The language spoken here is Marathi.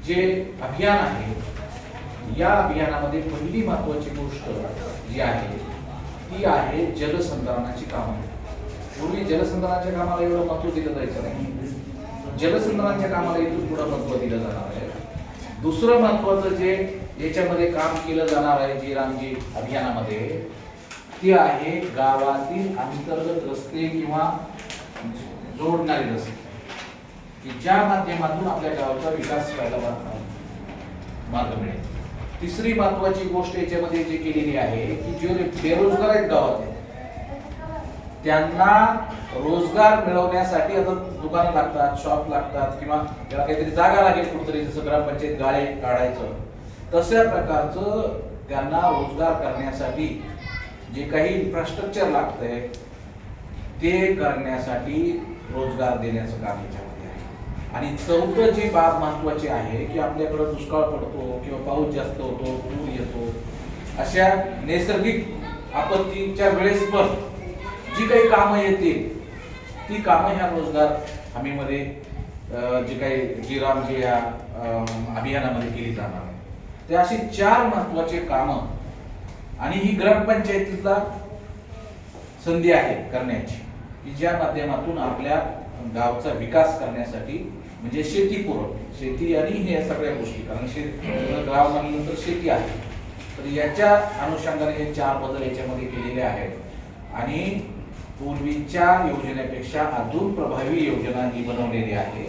जे अभियान आहे, या अभियानामध्ये पहिली महत्वाची गोष्ट जी आहे ती आहे जलसंधारणाची कामं. पूर्वी जलसंधारणाच्या कामाला एवढं महत्व दिलं जायचं नाही. जलसंधारणाच्या कामाला इथून पुढे महत्व दिलं जाणार आहे. दुसरं महत्वाचं जे याच्यामध्ये काम केलं जाणार आहे जी रामजी अभियानामध्ये, ते आहे गावातील अंतर्गत रस्ते किंवा जोडणारे रस्ते, की ज्या माध्यमातून आपल्या गावाचा विकास व्हायला मार्ग मिळेल. तिसरी महत्वाची गोष्ट याच्यामध्ये जे केलेली आहे की जे बेरोजगार आहेत गावात, त्यांना रोजगार मिळवण्यासाठी आता दुकानं लागतात, शॉप लागतात, किंवा त्याला काहीतरी जागा लागेल कुठेतरी, जसं ग्रामपंचायत गाळे काढायचं, तशा प्रकारचं त्यांना रोजगार करण्यासाठी जे काही इन्फ्रास्ट्रक्चर लागतंय ते करण्यासाठी रोजगार देण्याचं काम याच्यामध्ये आहे. आणि चौथं जी बाब महत्वाची आहे की आपल्याकडे दुष्काळ पडतो किंवा पाऊस जास्त होतो, पूर येतो, अशा नैसर्गिक आपत्तीच्या वेळेस पण जी काही कामं येतील ती कामं ह्या रोजगार हमीमध्ये जी काही जी रामजी या अभियानामध्ये केली जाणार आहे. ते अशी 4 महत्वाचे कामं, आणि ही ग्रामपंचायतीला संधी आहे करण्याची, की ज्या माध्यमातून आपल्या गावचा विकास करण्यासाठी, म्हणजे शेतीपूरक शेती आणि हे सगळ्या गोष्टी, कारण गाव म्हणल्यानंतर शेती आहे, तर याच्या अनुषंगाने हे 4 बदल याच्यामध्ये केलेले आहेत. आणि पूर्वीच्या योजनेपेक्षा अजून प्रभावी योजना ही बनवलेली आहे.